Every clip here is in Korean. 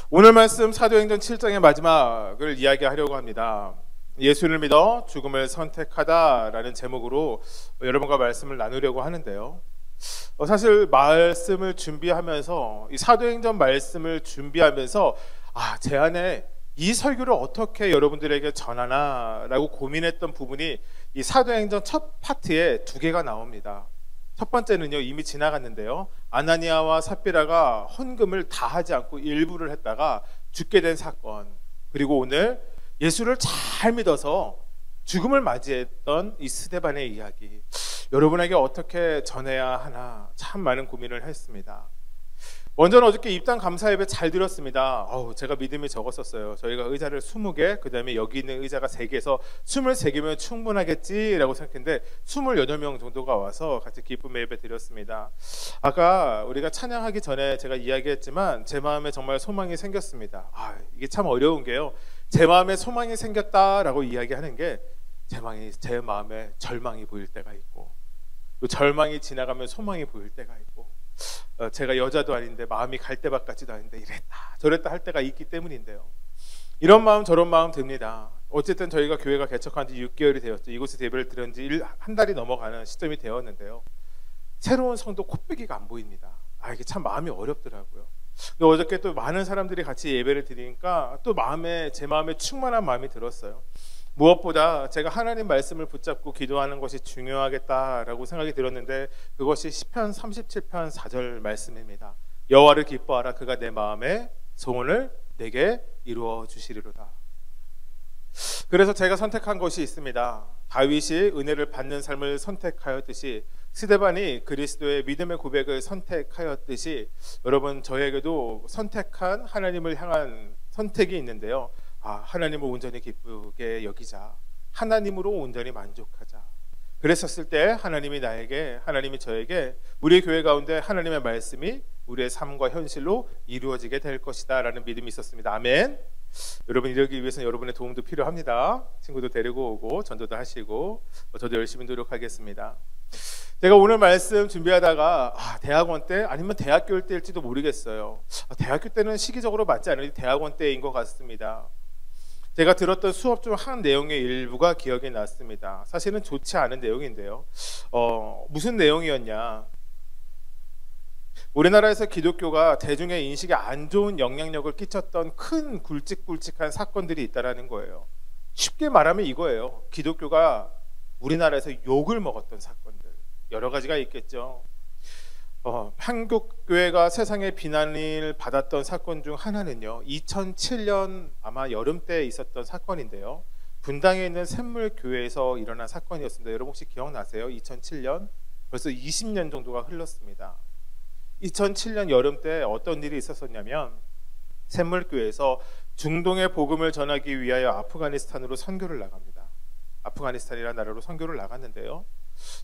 오늘 말씀 사도행전 7장의 마지막을 이야기하려고 합니다. 예수를 믿어 죽음을 선택하다라는 제목으로 여러분과 말씀을 나누려고 하는데요. 사실 말씀을 준비하면서 이 사도행전 말씀을 준비하면서 제 안에 이 설교를 어떻게 여러분들에게 전하나라고 고민했던 부분이 이 사도행전 첫 파트에 두 개가 나옵니다. 첫 번째는요, 이미 지나갔는데요. 아나니아와 삽비라가 헌금을 다 하지 않고 일부를 했다가 죽게 된 사건. 그리고 오늘 예수를 잘 믿어서 죽음을 맞이했던 이 스데반의 이야기. 여러분에게 어떻게 전해야 하나 참 많은 고민을 했습니다. 먼저는 어저께 입당 감사 예배 잘 드렸습니다. 제가 믿음이 적었었어요. 저희가 의자를 20개, 그 다음에 여기 있는 의자가 3개에서 23개면 충분하겠지라고 생각했는데 28명 정도가 와서 같이 기쁨의 예배 드렸습니다. 아까 우리가 찬양하기 전에 제가 이야기했지만 제 마음에 정말 소망이 생겼습니다. 이게 참 어려운 게요. 제 마음에 소망이 생겼다라고 이야기하는 게 제 마음에 절망이 보일 때가 있고, 또 절망이 지나가면 소망이 보일 때가 있고, 제가 여자도 아닌데 마음이 갈대밭 같지도 않은데 이랬다 저랬다 할 때가 있기 때문인데요. 이런 마음 저런 마음 듭니다. 어쨌든 저희가 교회가 개척한 지 6개월이 되었죠. 이곳에서 예배를 드린 지 한 달이 넘어가는 시점이 되었는데요. 새로운 성도 코빼기가 안 보입니다. 이게 참 마음이 어렵더라고요. 어저께 또 많은 사람들이 같이 예배를 드리니까 또 제 마음에 충만한 마음이 들었어요. 무엇보다 제가 하나님 말씀을 붙잡고 기도하는 것이 중요하겠다라고 생각이 들었는데, 그것이 시편 37편 4절 말씀입니다. 여호와를 기뻐하라. 그가 내 마음의 소원을 내게 이루어 주시리로다. 그래서 제가 선택한 것이 있습니다. 다윗이 은혜를 받는 삶을 선택하였듯이, 스데반이 그리스도의 믿음의 고백을 선택하였듯이, 여러분 저에게도 선택한 하나님을 향한 선택이 있는데요. 하나님을 온전히 기쁘게 여기자, 하나님으로 온전히 만족하자. 그랬었을 때 하나님이 저에게 우리 교회 가운데 하나님의 말씀이 우리의 삶과 현실로 이루어지게 될 것이다 라는 믿음이 있었습니다. 아멘. 여러분, 이러기 위해서는 여러분의 도움도 필요합니다. 친구도 데리고 오고 전도도 하시고, 저도 열심히 노력하겠습니다. 제가 오늘 말씀 준비하다가 대학원 때 아니면 대학교 때일지도 모르겠어요. 대학교 때는 시기적으로 맞지 않으니 대학원 때인 것 같습니다. 제가 들었던 수업 중 한 내용의 일부가 기억이 났습니다. 사실은 좋지 않은 내용인데요. 무슨 내용이었냐? 우리나라에서 기독교가 대중의 인식에 안 좋은 영향력을 끼쳤던 큰 굵직굵직한 사건들이 있다라는 거예요. 쉽게 말하면 이거예요. 기독교가 우리나라에서 욕을 먹었던 사건들, 여러 가지가 있겠죠. 한국교회가 세상의 비난을 받았던 사건 중 하나는요, 2007년 아마 여름 때 있었던 사건인데요. 분당에 있는 샘물교회에서 일어난 사건이었습니다. 여러분 혹시 기억나세요? 2007년? 벌써 20년 정도가 흘렀습니다. 2007년 여름 때 어떤 일이 있었었냐면, 샘물교회에서 중동의 복음을 전하기 위하여 아프가니스탄으로 선교를 나갑니다. 아프가니스탄이라는 나라로 선교를 나갔는데요.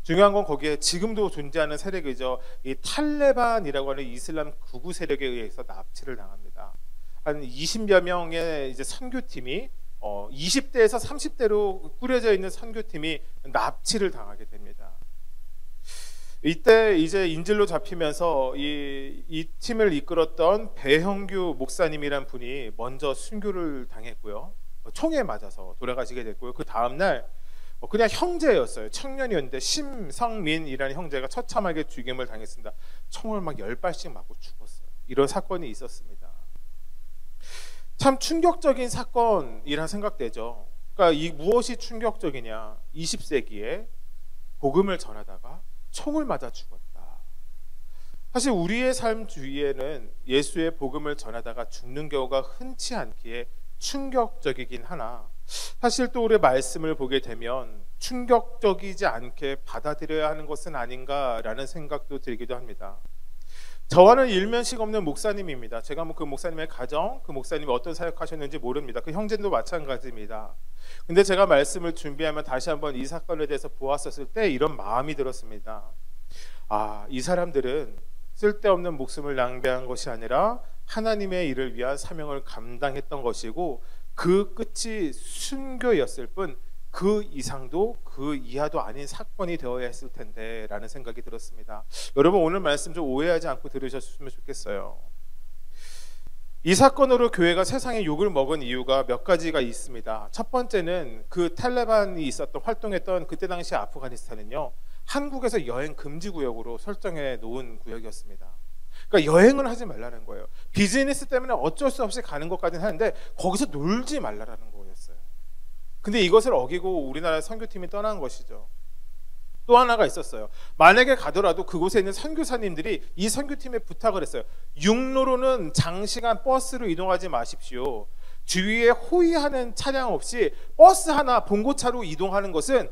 중요한 건 거기에 지금도 존재하는 세력이죠. 이 탈레반이라고 하는 이슬람 극우 세력에 의해서 납치를 당합니다. 한 20여 명의 이제 선교팀이 20대에서 30대로 꾸려져 있는 선교팀이 납치를 당하게 됩니다. 이때 이제 인질로 잡히면서 이 팀을 이끌었던 배형규 목사님이란 분이 먼저 순교를 당했고요. 총에 맞아서 돌아가시게 됐고요. 그 다음날 그냥 형제였어요. 청년이었는데 심성민이라는 형제가 처참하게 죽임을 당했습니다. 총을 막 10발씩 맞고 죽었어요. 이런 사건이 있었습니다. 참 충격적인 사건이라 생각되죠. 그러니까 무엇이 충격적이냐? 20세기에 복음을 전하다가 총을 맞아 죽었다. 사실 우리의 삶 주위에는 예수의 복음을 전하다가 죽는 경우가 흔치 않기에 충격적이긴 하나, 사실 또 우리 말씀을 보게 되면 충격적이지 않게 받아들여야 하는 것은 아닌가라는 생각도 들기도 합니다. 저와는 일면식 없는 목사님입니다. 제가 그 목사님의 가정, 그 목사님이 어떤 사역하셨는지 모릅니다. 그 형제도 마찬가지입니다. 근데 제가 말씀을 준비하면 다시 한번 이 사건에 대해서 보았었을 때 이런 마음이 들었습니다. 이 사람들은 쓸데없는 목숨을 낭비한 것이 아니라 하나님의 일을 위한 사명을 감당했던 것이고, 그 끝이 순교였을 뿐 그 이상도 그 이하도 아닌 사건이 되어야 했을 텐데 라는 생각이 들었습니다. 여러분 오늘 말씀 좀 오해하지 않고 들으셨으면 좋겠어요. 이 사건으로 교회가 세상에 욕을 먹은 이유가 몇 가지가 있습니다. 첫 번째는 그 탈레반이 활동했던 그때 당시 아프가니스탄은요, 한국에서 여행 금지 구역으로 설정해 놓은 구역이었습니다. 그러니까 여행은 하지 말라는 거예요. 비즈니스 때문에 어쩔 수 없이 가는 것까지는 하는데 거기서 놀지 말라는 거였어요. 근데 이것을 어기고 우리나라 선교팀이 떠난 것이죠. 또 하나가 있었어요. 만약에 가더라도 그곳에 있는 선교사님들이 이 선교팀에 부탁을 했어요. 육로로는 장시간 버스로 이동하지 마십시오. 주위에 호위하는 차량 없이 버스 하나 봉고차로 이동하는 것은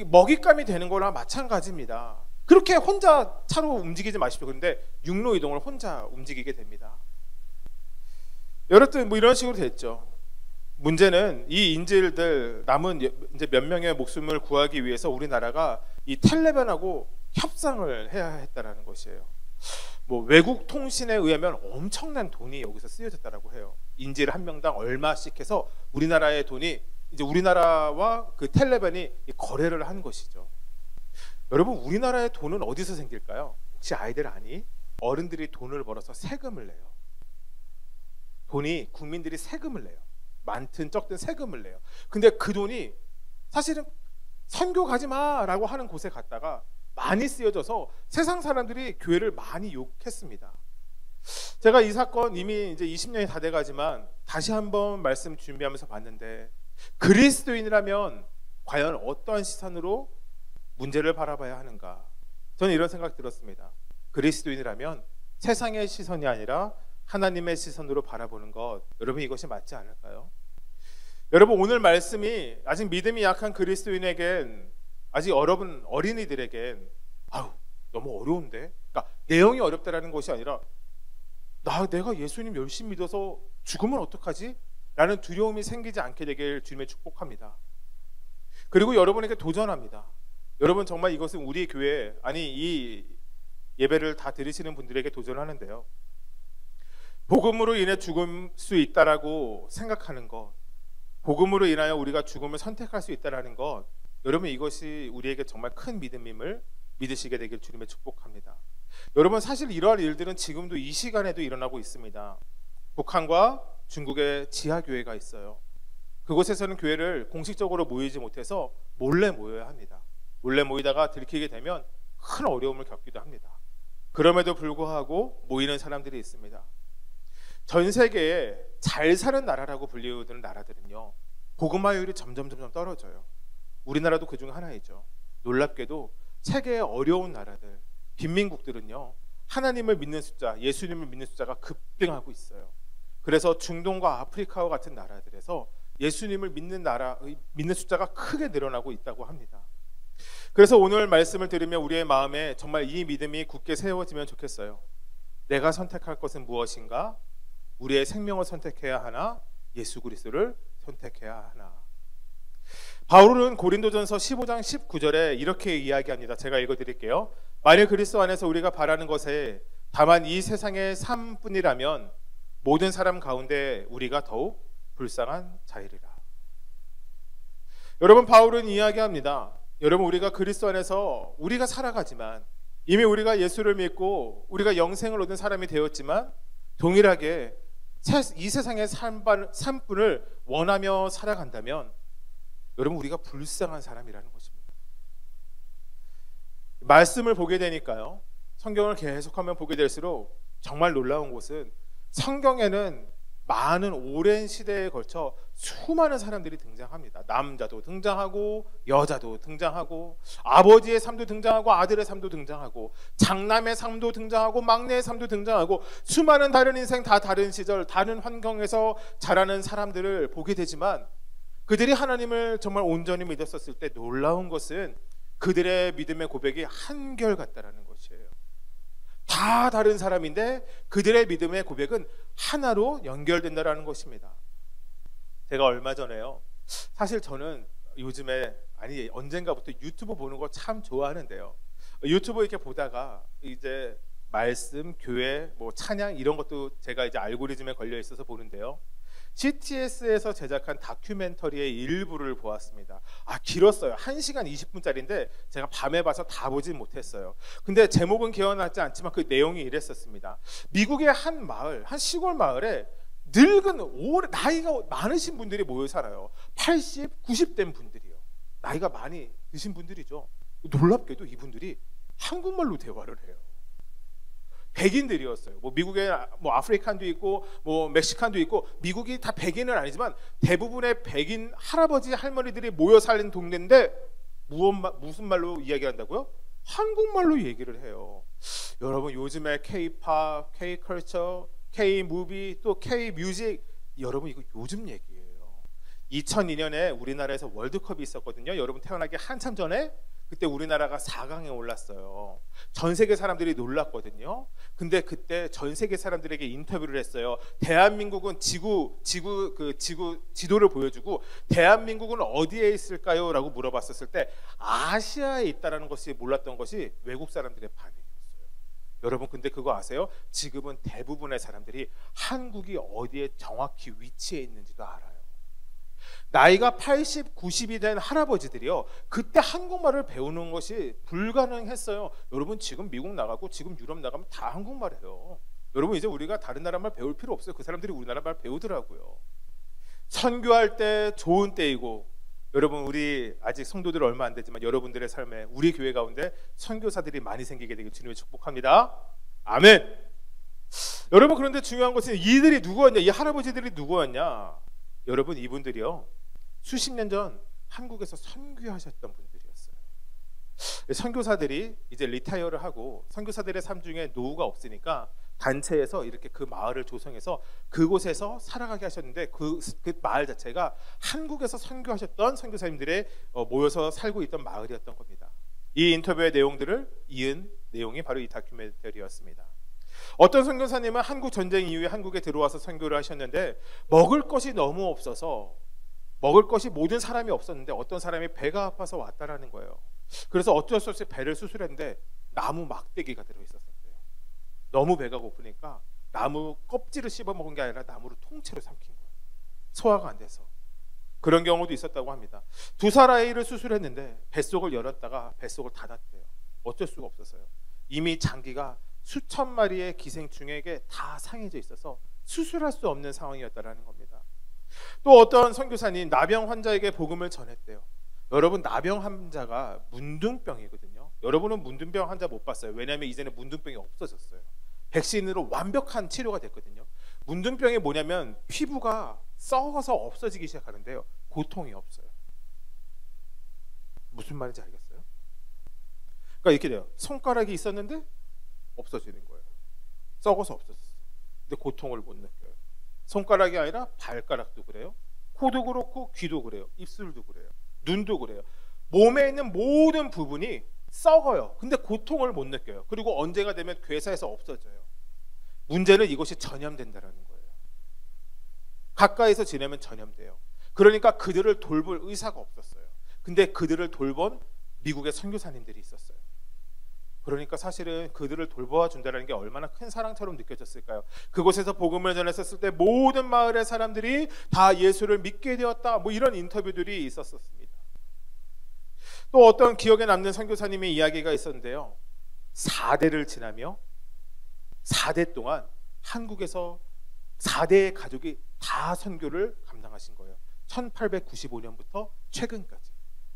먹잇감이 되는 거랑 마찬가지입니다. 그렇게 혼자 차로 움직이지 마십시오. 그런데 육로 이동을 혼자 움직이게 됩니다. 여러분 이런 식으로 됐죠. 문제는 이 인질들 남은 이제 몇 명의 목숨을 구하기 위해서 우리나라가 이 탈레반하고 협상을 해야 했다라는 것이에요. 외국 통신에 의하면 엄청난 돈이 여기서 쓰여졌다라고 해요. 인질 한 명당 얼마씩 해서 우리나라의 돈이 이제 우리나라와 그 탈레반이 거래를 한 것이죠. 여러분, 우리나라의 돈은 어디서 생길까요? 혹시 아이들 아니? 어른들이 돈을 벌어서 세금을 내요. 돈이 국민들이 세금을 내요. 많든 적든 세금을 내요. 근데 그 돈이 사실은 선교 가지 마라고 하는 곳에 갔다가 많이 쓰여져서 세상 사람들이 교회를 많이 욕했습니다. 제가 이 사건 이미 이제 20년이 다 돼가지만 다시 한번 말씀 준비하면서 봤는데, 그리스도인이라면 과연 어떠한 시선으로 문제를 바라봐야 하는가? 저는 이런 생각 들었습니다. 그리스도인이라면 세상의 시선이 아니라 하나님의 시선으로 바라보는 것, 여러분 이것이 맞지 않을까요? 여러분, 오늘 말씀이 아직 믿음이 약한 그리스도인에겐, 아직 어린이들에겐 너무 어려운데? 그러니까 내용이 어렵다라는 것이 아니라 내가 예수님 열심히 믿어서 죽으면 어떡하지? 라는 두려움이 생기지 않게 되길 주님의 축복합니다. 그리고 여러분에게 도전합니다. 여러분, 정말 이것은 우리 교회, 이 예배를 다 들으시는 분들에게 도전하는데요. 복음으로 인해 죽을 수 있다라고 생각하는 것, 복음으로 인하여 우리가 죽음을 선택할 수 있다라는 것, 여러분 이것이 우리에게 정말 큰 믿음임을 믿으시게 되길 주님의 축복합니다. 여러분, 사실 이러한 일들은 지금도 이 시간에도 일어나고 있습니다. 북한과 중국의 지하교회가 있어요. 그곳에서는 교회를 공식적으로 모이지 못해서 몰래 모여야 합니다. 몰래 모이다가 들키게 되면 큰 어려움을 겪기도 합니다. 그럼에도 불구하고 모이는 사람들이 있습니다. 전 세계에 잘 사는 나라라고 불리우는 나라들은요, 복음화율이 점점 떨어져요. 우리나라도 그 중 하나이죠. 놀랍게도 세계의 어려운 나라들, 빈민국들은요, 하나님을 믿는 숫자, 예수님을 믿는 숫자가 급등하고 있어요. 그래서 중동과 아프리카와 같은 나라들에서 예수님을 믿는 숫자가 크게 늘어나고 있다고 합니다. 그래서 오늘 말씀을 들으며 우리의 마음에 정말 이 믿음이 굳게 세워지면 좋겠어요. 내가 선택할 것은 무엇인가? 우리의 생명을 선택해야 하나? 예수 그리스도를 선택해야 하나? 바울은 고린도전서 15장 19절에 이렇게 이야기합니다. 제가 읽어드릴게요. 만일 그리스도 안에서 우리가 바라는 것에 다만 이 세상의 삶뿐이라면 모든 사람 가운데 우리가 더욱 불쌍한 자이리라. 여러분, 바울은 이야기합니다. 여러분, 우리가 그리스도 안에서 우리가 살아가지만, 이미 우리가 예수를 믿고 우리가 영생을 얻은 사람이 되었지만, 동일하게 이 세상의 삶뿐을 원하며 살아간다면 여러분, 우리가 불쌍한 사람이라는 것입니다. 말씀을 보게 되니까요, 성경을 계속하면 보게 될수록 정말 놀라운 것은 성경에는 많은 오랜 시대에 걸쳐 수많은 사람들이 등장합니다. 남자도 등장하고 여자도 등장하고 아버지의 삶도 등장하고 아들의 삶도 등장하고 장남의 삶도 등장하고 막내의 삶도 등장하고 수많은 다른 인생, 다 다른 시절, 다른 환경에서 자라는 사람들을 보게 되지만, 그들이 하나님을 정말 온전히 믿었었을 때 놀라운 것은 그들의 믿음의 고백이 한결같다라는 것이에요. 다 다른 사람인데 그들의 믿음의 고백은 하나로 연결된다라는 것입니다. 제가 얼마 전에요, 사실 저는 요즘에 언젠가부터 유튜브 보는 거 참 좋아하는데요, 유튜브 이렇게 보다가 이제 말씀, 교회, 찬양 이런 것도 제가 이제 알고리즘에 걸려 있어서 보는데요, CTS에서 제작한 다큐멘터리의 일부를 보았습니다. 길었어요. 1시간 20분짜리인데 제가 밤에 봐서 다 보진 못했어요. 근데 제목은 기억나지 않지만 그 내용이 이랬었습니다. 미국의 한 시골 마을에 늙은 오래 나이가 많으신 분들이 모여 살아요. 80, 90 된 분들이요. 나이가 많이 드신 분들이죠. 놀랍게도 이분들이 한국말로 대화를 해요. 백인들이었어요. 뭐 미국에 뭐 아프리칸도 있고 뭐 멕시칸도 있고, 미국이 다 백인은 아니지만 대부분의 백인 할아버지 할머니들이 모여 사는 동네인데 무슨 말로 이야기한다고요? 한국말로 얘기를 해요. 여러분, 요즘에 K-팝, K-컬처, K-무비, 또 K-뮤직, 여러분 이거 요즘 얘기예요. 2002년에 우리나라에서 월드컵이 있었거든요. 여러분 태어나기 한참 전에. 그때 우리나라가 4강에 올랐어요. 전 세계 사람들이 놀랐거든요. 근데 그때 전 세계 사람들에게 인터뷰를 했어요. 대한민국은 지도를 보여주고 대한민국은 어디에 있을까요? 라고 물어봤었을 때 아시아에 있다라는 것이 몰랐던 것이 외국 사람들의 반응이었어요. 여러분, 근데 그거 아세요? 지금은 대부분의 사람들이 한국이 어디에 정확히 위치해 있는지도 알아요. 나이가 80, 90이 된 할아버지들이요, 그때 한국말을 배우는 것이 불가능했어요. 여러분, 지금 미국 나가고 지금 유럽 나가면 다 한국말해요. 여러분, 이제 우리가 다른 나라 말 배울 필요 없어요. 그 사람들이 우리나라 말 배우더라고요. 선교할 때 좋은 때이고, 여러분, 우리 아직 성도들 얼마 안 되지만 여러분들의 삶에 우리 교회 가운데 선교사들이 많이 생기게 되길 주님의 축복합니다. 아멘. 여러분, 그런데 중요한 것은 이들이 누구였냐? 이 할아버지들이 누구였냐? 여러분, 이분들이요, 수십 년 전 한국에서 선교하셨던 분들이었어요. 선교사들이 이제 리타이어를 하고 선교사들의 삶 중에 노후가 없으니까 단체에서 이렇게 그 마을을 조성해서 그곳에서 살아가게 하셨는데, 그 마을 자체가 한국에서 선교하셨던 선교사님들의 모여서 살고 있던 마을이었던 겁니다. 이 인터뷰의 내용들을 이은 내용이 바로 이 다큐멘터리였습니다. 어떤 선교사님은 한국 전쟁 이후에 한국에 들어와서 선교를 하셨는데, 먹을 것이 너무 없어서, 먹을 것이 모든 사람이 없었는데 어떤 사람이 배가 아파서 왔다라는 거예요. 그래서 어쩔 수 없이 배를 수술했는데 나무 막대기가 들어있었어요. 너무 배가 고프니까 나무 껍질을 씹어 먹은 게 아니라 나무를 통째로 삼킨 거예요. 소화가 안 돼서. 그런 경우도 있었다고 합니다. 2살 아이를 수술했는데 뱃속을 열었다가 뱃속을 닫았대요. 어쩔 수가 없었어요. 이미 장기가 수천 마리의 기생충에게 다 상해져 있어서 수술할 수 없는 상황이었다라는 겁니다. 또 어떤 선교사님 나병 환자에게 복음을 전했대요. 여러분, 나병 환자가 문둥병이거든요. 여러분은 문둥병 환자 못 봤어요. 왜냐하면 이제는 문둥병이 없어졌어요. 백신으로 완벽한 치료가 됐거든요. 문둥병이 뭐냐면 피부가 썩어서 없어지기 시작하는데요, 고통이 없어요. 무슨 말인지 알겠어요? 그러니까 이렇게 돼요. 손가락이 있었는데 없어지는 거예요. 썩어서 없어졌어요. 근데 고통을 못 느껴요. 손가락이 아니라 발가락도 그래요. 코도 그렇고 귀도 그래요. 입술도 그래요. 눈도 그래요. 몸에 있는 모든 부분이 썩어요. 근데 고통을 못 느껴요. 그리고 언제가 되면 괴사해서 없어져요. 문제는 이것이 전염된다는 거예요. 가까이서 지내면 전염돼요. 그러니까 그들을 돌볼 의사가 없었어요. 근데 그들을 돌본 미국의 선교사님들이 있었어요. 그러니까 사실은 그들을 돌보아 준다는 게 얼마나 큰 사랑처럼 느껴졌을까요? 그곳에서 복음을 전했었을 때 모든 마을의 사람들이 다 예수를 믿게 되었다, 뭐 이런 인터뷰들이 있었습니다. 또 어떤 기억에 남는 선교사님의 이야기가 있었는데요, 4대를 지나며 4대 동안 한국에서 4대의 가족이 다 선교를 감당하신 거예요. 1895년부터 최근까지.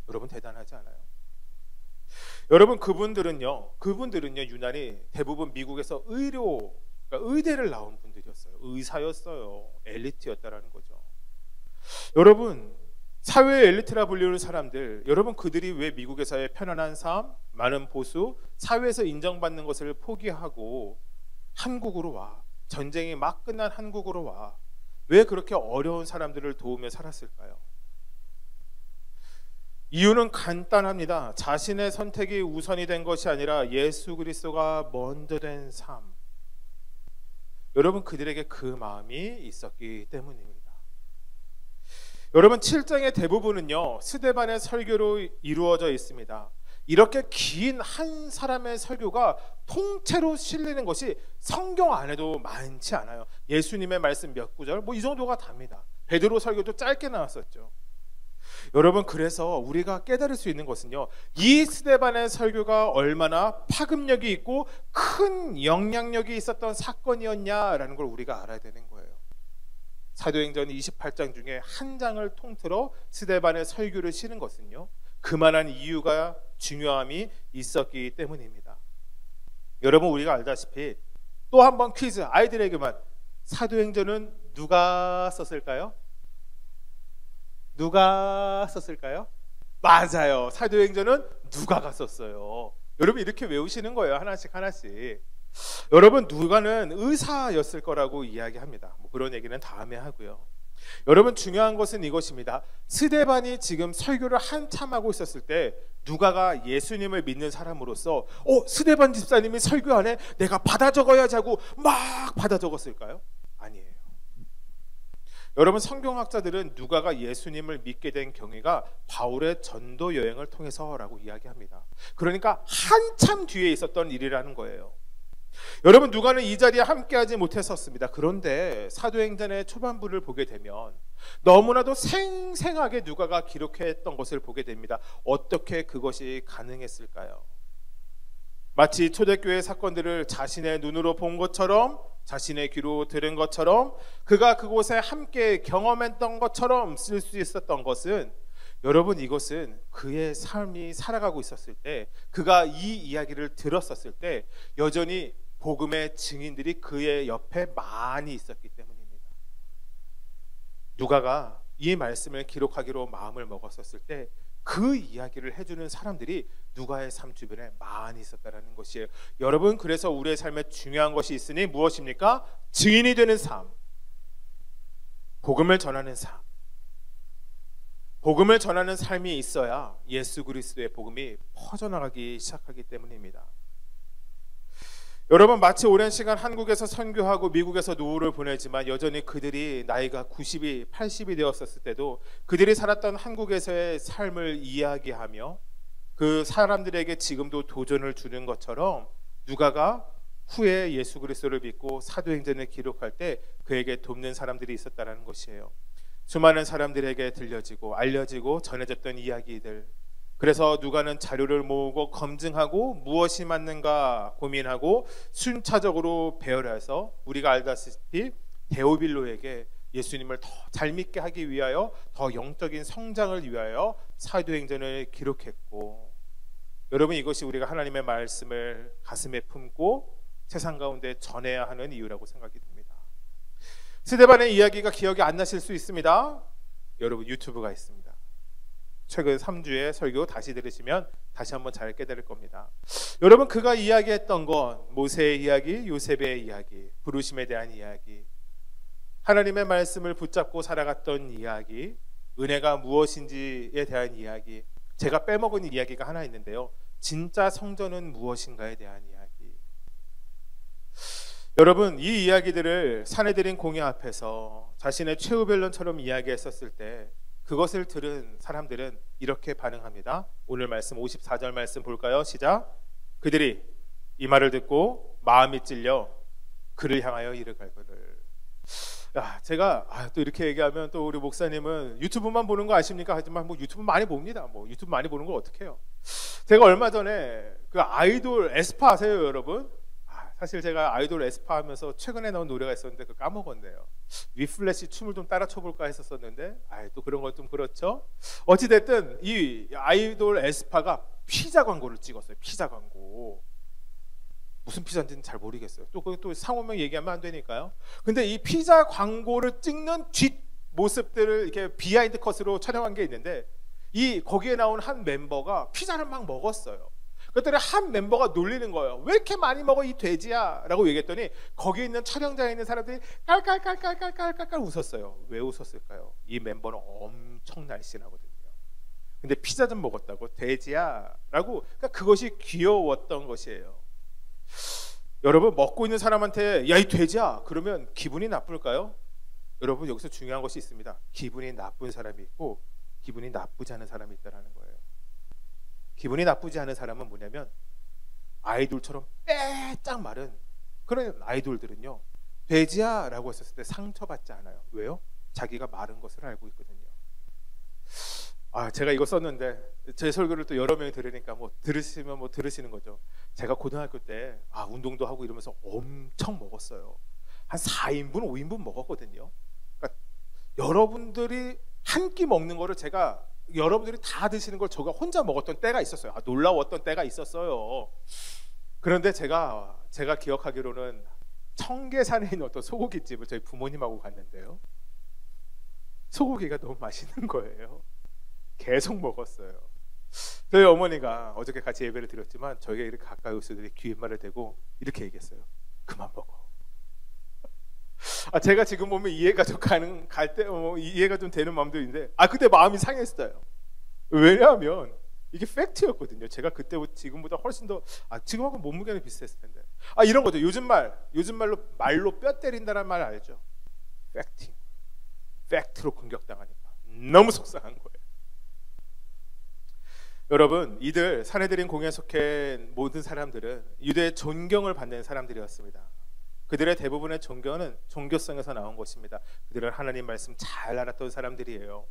여러분, 대단하지 않아요? 여러분, 그분들은요 유난히 대부분 미국에서 그러니까 의대를 나온 분들이었어요. 의사였어요. 엘리트였다라는 거죠. 여러분, 사회의 엘리트라 불리는 사람들, 여러분, 그들이 왜 미국에서의 편안한 삶, 많은 보수, 사회에서 인정받는 것을 포기하고 한국으로 와, 전쟁이 막 끝난 한국으로 와, 왜 그렇게 어려운 사람들을 도우며 살았을까요? 이유는 간단합니다. 자신의 선택이 우선이 된 것이 아니라 예수 그리스도가 먼저 된 삶. 여러분, 그들에게 그 마음이 있었기 때문입니다. 여러분, 7장의 대부분은요, 스데반의 설교로 이루어져 있습니다. 이렇게 긴 한 사람의 설교가 통째로 실리는 것이 성경 안에도 많지 않아요. 예수님의 말씀 몇 구절, 뭐 이 정도가 답니다. 베드로 설교도 짧게 나왔었죠. 여러분, 그래서 우리가 깨달을 수 있는 것은요, 이 스데반의 설교가 얼마나 파급력이 있고 큰 영향력이 있었던 사건이었냐라는 걸 우리가 알아야 되는 거예요. 사도행전 28장 중에 한 장을 통틀어 스데반의 설교를 실은 것은요, 그만한 이유가 중요함이 있었기 때문입니다. 여러분, 우리가 알다시피 또 한 번 퀴즈, 아이들에게만. 사도행전은 누가 썼을까요? 누가 썼을까요? 맞아요. 사도행전은 누가가 썼어요. 여러분, 이렇게 외우시는 거예요. 하나씩 하나씩. 여러분, 누가는 의사였을 거라고 이야기합니다. 그런 얘기는 다음에 하고요. 여러분, 중요한 것은 이것입니다. 스데반이 지금 설교를 한참 하고 있었을 때 누가가 예수님을 믿는 사람으로서 스데반 집사님이 설교하네, 내가 받아 적어야지 하고 막 받아 적었을까요? 아니에요. 여러분, 성경학자들은 누가가 예수님을 믿게 된 경위가 바울의 전도 여행을 통해서라고 이야기합니다. 그러니까 한참 뒤에 있었던 일이라는 거예요. 여러분, 누가는 이 자리에 함께하지 못했었습니다. 그런데 사도행전의 초반부를 보게 되면 너무나도 생생하게 누가가 기록했던 것을 보게 됩니다. 어떻게 그것이 가능했을까요? 마치 초대교회 사건들을 자신의 눈으로 본 것처럼, 자신의 귀로 들은 것처럼, 그가 그곳에 함께 경험했던 것처럼 쓸 수 있었던 것은, 여러분, 이것은 그의 삶이 살아가고 있었을 때, 그가 이 이야기를 들었었을 때 여전히 복음의 증인들이 그의 옆에 많이 있었기 때문입니다. 누가가 이 말씀을 기록하기로 마음을 먹었었을 때 그 이야기를 해주는 사람들이 누가의 삶 주변에 많이 있었다는 것이에요. 여러분, 그래서 우리의 삶에 중요한 것이 있으니 무엇입니까? 증인이 되는 삶, 복음을 전하는 삶. 복음을 전하는 삶이 있어야 예수 그리스도의 복음이 퍼져나가기 시작하기 때문입니다. 여러분, 마치 오랜 시간 한국에서 선교하고 미국에서 노후를 보내지만 여전히 그들이 나이가 90이 80이 되었을 때도 그들이 살았던 한국에서의 삶을 이야기하며 그 사람들에게 지금도 도전을 주는 것처럼 누가가 후에 예수 그리스도를 믿고 사도행전을 기록할 때 그에게 돕는 사람들이 있었다는 것이에요. 수많은 사람들에게 들려지고 알려지고 전해졌던 이야기들. 그래서 누가는 자료를 모으고 검증하고 무엇이 맞는가 고민하고 순차적으로 배열해서 우리가 알다시피 데오빌로에게 예수님을 더 잘 믿게 하기 위하여, 더 영적인 성장을 위하여 사도행전을 기록했고, 여러분, 이것이 우리가 하나님의 말씀을 가슴에 품고 세상 가운데 전해야 하는 이유라고 생각이 듭니다. 스데반의 이야기가 기억이 안 나실 수 있습니다. 여러분, 유튜브가 있습니다. 최근 3주의 설교 다시 들으시면 다시 한번 잘 깨달을 겁니다. 여러분, 그가 이야기했던 건 모세의 이야기, 요셉의 이야기, 부르심에 대한 이야기, 하나님의 말씀을 붙잡고 살아갔던 이야기, 은혜가 무엇인지에 대한 이야기, 제가 빼먹은 이야기가 하나 있는데요. 진짜 성전은 무엇인가에 대한 이야기. 여러분, 이 이야기들을 사내들인 공회 앞에서 자신의 최후 변론처럼 이야기했었을 때 그것을 들은 사람들은 이렇게 반응합니다. 오늘 말씀 54절 말씀 볼까요? 시작. 그들이 이 말을 듣고 마음이 찔려 그를 향하여 이르갈거늘. 제가 또 이렇게 얘기하면 또 우리 목사님은 유튜브만 보는 거 아십니까? 하지만 유튜브 많이 봅니다. 유튜브 많이 보는 거 어떻게 해요? 제가 얼마 전에 그 아이돌 에스파 아세요, 여러분? 사실 제가 아이돌 에스파 하면서 최근에 나온 노래가 있었는데 그거 까먹었네요. 위플래시 춤을 좀 따라 춰볼까 했었는데 또 그런 건 좀 그렇죠. 어찌됐든 이 아이돌 에스파가 피자 광고를 찍었어요. 피자 광고. 무슨 피자인지는 잘 모르겠어요. 또 상호명 얘기하면 안 되니까요. 근데 이 피자 광고를 찍는 뒷 모습들을 이렇게 비하인드 컷으로 촬영한 게 있는데 거기에 나온 한 멤버가 피자를 막 먹었어요. 그랬더니 한 멤버가 놀리는 거예요. 왜 이렇게 많이 먹어 이 돼지야? 라고 얘기했더니 거기 있는 촬영장에 있는 사람들이 깔깔깔깔깔깔깔 웃었어요. 왜 웃었을까요? 이 멤버는 엄청 날씬하거든요. 근데 피자 좀 먹었다고 돼지야? 라고, 그러니까 그것이 귀여웠던 것이에요. 여러분, 먹고 있는 사람한테 야 이 돼지야 그러면 기분이 나쁠까요? 여러분, 여기서 중요한 것이 있습니다. 기분이 나쁜 사람이 있고 기분이 나쁘지 않은 사람이 있다는 거예요. 기분이 나쁘지 않은 사람은 뭐냐면 아이돌처럼 빼짝 마른 그런 아이돌들은요, 돼지야 라고 했었을 때 상처받지 않아요. 왜요? 자기가 마른 것을 알고 있거든요. 제가 이거 썼는데 제 설교를 또 여러 명이 들으니까 들으시면 들으시는 거죠. 제가 고등학교 때 운동도 하고 이러면서 엄청 먹었어요. 한 4인분 5인분 먹었거든요. 그러니까 여러분들이 한 끼 먹는 거를 제가 여러분들이 다 드시는 걸 제가 혼자 먹었던 때가 있었어요. 놀라웠던 때가 있었어요. 그런데 제가 기억하기로는 청계산에 있는 어떤 소고기집을 저희 부모님하고 갔는데요. 소고기가 너무 맛있는 거예요. 계속 먹었어요. 저희 어머니가 어저께 같이 예배를 드렸지만 저희가 이렇게 가까이 오시더니 귀에말을 대고 이렇게 얘기했어요. 그만 먹어. 제가 지금 보면 이해가 좀 이해가 좀 되는 마음도 있는데 그때 마음이 상했어요. 왜냐하면 이게 팩트였거든요. 제가 그때 지금보다 훨씬 더 지금하고 몸무게는 비슷했을 텐데 이런 거죠. 요즘 말로 뼈 때린다는 말 알죠? 팩트로 공격당하니까 너무 속상한 거예요. 여러분, 이들 사내들인 공회에 속해 모든 사람들은 유대의 존경을 받는 사람들이었습니다. 그들의 대부분의 존경은 종교성에서 나온 것입니다. 그들은 하나님 말씀 잘 알았던 사람들이에요.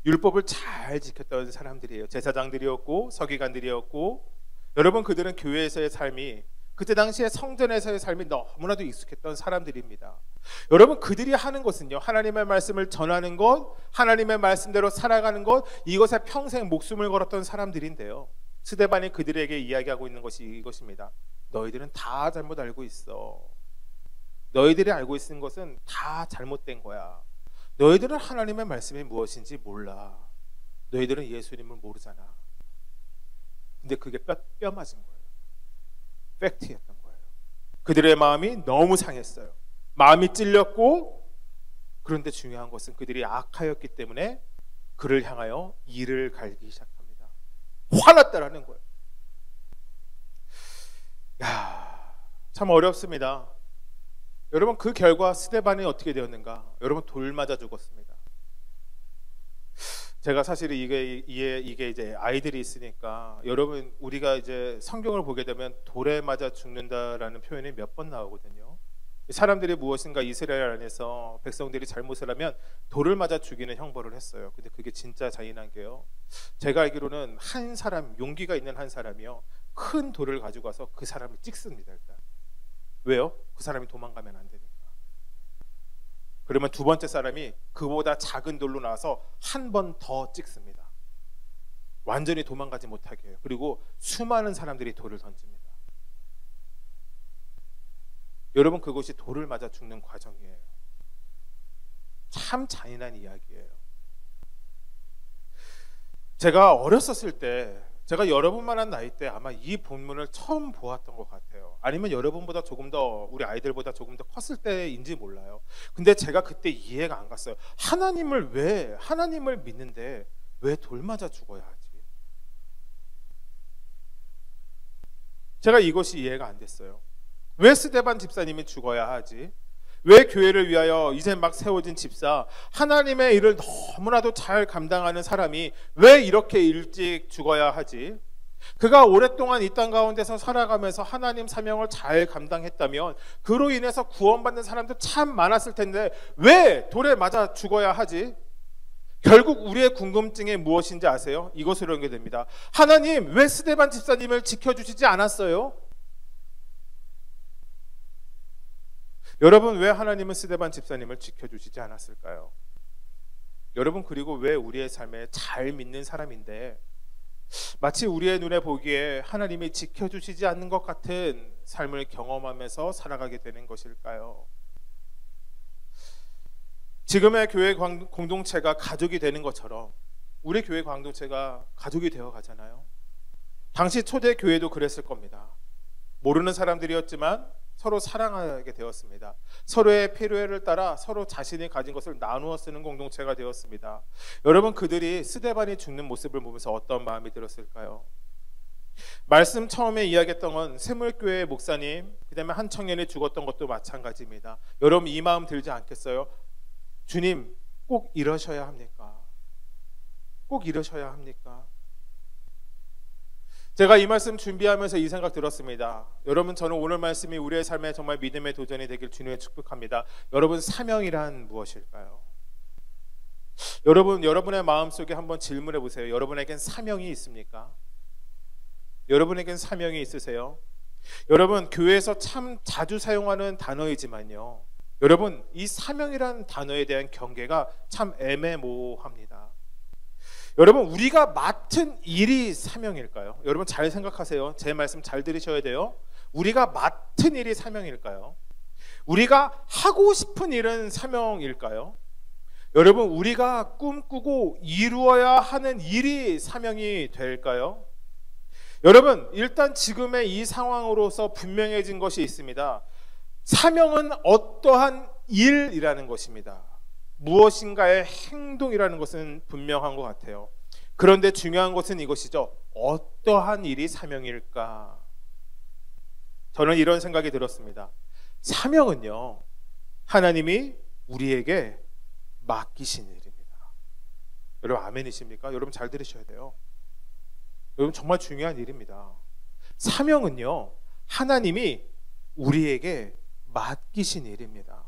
율법을 잘 지켰던 사람들이에요. 제사장들이었고 서기관들이었고, 여러분, 그들은 교회에서의 삶이 그때 당시에 성전에서의 삶이 너무나도 익숙했던 사람들입니다. 여러분, 그들이 하는 것은요, 하나님의 말씀을 전하는 것, 하나님의 말씀대로 살아가는 것, 이것에 평생 목숨을 걸었던 사람들인데요, 스데반이 그들에게 이야기하고 있는 것이 이것입니다. 너희들은 다 잘못 알고 있어. 너희들이 알고 있는 것은 다 잘못된 거야. 너희들은 하나님의 말씀이 무엇인지 몰라. 너희들은 예수님을 모르잖아. 근데 그게 뼈 맞은 거예요. 팩트였던 거예요. 그들의 마음이 너무 상했어요. 마음이 찔렸고, 그런데 중요한 것은 그들이 악하였기 때문에 그를 향하여 이를 갈기 시작합니다. 화났다라는 거예요. 참 어렵습니다. 여러분, 그 결과 스데반이 어떻게 되었는가? 여러분, 돌 맞아 죽었습니다. 제가 사실 이게 이제 아이들이 있으니까, 여러분, 우리가 이제 성경을 보게 되면 돌에 맞아 죽는다라는 표현이 몇 번 나오거든요. 사람들이 무엇인가 이스라엘 안에서 백성들이 잘못을 하면 돌을 맞아 죽이는 형벌을 했어요. 근데 그게 진짜 잔인한 게요, 제가 알기로는 한 사람, 용기가 있는 한 사람이요, 큰 돌을 가지고 와서 그 사람을 찍습니다. 일단 왜요? 그 사람이 도망가면 안 되니까. 그러면 두 번째 사람이 그보다 작은 돌로 나와서 한 번 더 찍습니다. 완전히 도망가지 못하게 해요. 그리고 수많은 사람들이 돌을 던집니다. 여러분, 그것이 돌을 맞아 죽는 과정이에요. 참 잔인한 이야기예요. 제가 어렸었을 때, 제가 여러분만한 나이 때 아마 이 본문을 처음 보았던 것 같아요. 아니면 여러분보다 조금 더, 우리 아이들보다 조금 더 컸을 때인지 몰라요. 근데 제가 그때 이해가 안 갔어요. 하나님을 믿는데 왜 돌 맞아 죽어야 하지? 제가 이것이 이해가 안 됐어요. 왜 스데반 집사님이 죽어야 하지? 왜 교회를 위하여 이제 막 세워진 집사, 하나님의 일을 너무나도 잘 감당하는 사람이 왜 이렇게 일찍 죽어야 하지? 그가 오랫동안 이 땅 가운데서 살아가면서 하나님 사명을 잘 감당했다면 그로 인해서 구원받는 사람도 참 많았을 텐데 왜 돌에 맞아 죽어야 하지? 결국 우리의 궁금증이 무엇인지 아세요? 이것으로 연결됩니다. 하나님, 왜 스데반 집사님을 지켜주시지 않았어요? 여러분, 왜 하나님은 스데반 집사님을 지켜주시지 않았을까요? 여러분, 그리고 왜 우리의 삶에 잘 믿는 사람인데 마치 우리의 눈에 보기에 하나님이 지켜주시지 않는 것 같은 삶을 경험하면서 살아가게 되는 것일까요? 지금의 교회 공동체가 가족이 되는 것처럼 우리 교회 공동체가 가족이 되어 가잖아요. 당시 초대 교회도 그랬을 겁니다. 모르는 사람들이었지만 서로 사랑하게 되었습니다. 서로의 필요를 따라 서로 자신이 가진 것을 나누어 쓰는 공동체가 되었습니다. 여러분, 그들이 스데반이 죽는 모습을 보면서 어떤 마음이 들었을까요? 말씀 처음에 이야기했던 건 세물교회 목사님, 그 다음에 한 청년이 죽었던 것도 마찬가지입니다. 여러분, 이 마음 들지 않겠어요? 주님, 꼭 이러셔야 합니까? 꼭 이러셔야 합니까? 제가 이 말씀 준비하면서 이 생각 들었습니다. 여러분, 저는 오늘 말씀이 우리의 삶에 정말 믿음의 도전이 되길 주님의 축복합니다. 여러분, 사명이란 무엇일까요? 여러분, 여러분의 마음속에 한번 질문해 보세요. 여러분에겐 사명이 있습니까? 여러분에겐 사명이 있으세요? 여러분, 교회에서 참 자주 사용하는 단어이지만요, 여러분, 이 사명이라는 단어에 대한 경계가 참 애매모호합니다. 여러분, 우리가 맡은 일이 사명일까요? 여러분 잘 생각하세요. 제 말씀 잘 들으셔야 돼요. 우리가 맡은 일이 사명일까요? 우리가 하고 싶은 일은 사명일까요? 여러분, 우리가 꿈꾸고 이루어야 하는 일이 사명이 될까요? 여러분, 일단 지금의 이 상황으로서 분명해진 것이 있습니다. 사명은 어떠한 일이라는 것입니다. 무엇인가의 행동이라는 것은 분명한 것 같아요. 그런데 중요한 것은 이것이죠. 어떠한 일이 사명일까? 저는 이런 생각이 들었습니다. 사명은요, 하나님이 우리에게 맡기신 일입니다. 여러분 아멘이십니까? 여러분 잘 들으셔야 돼요. 여러분 정말 중요한 일입니다. 사명은요, 하나님이 우리에게 맡기신 일입니다.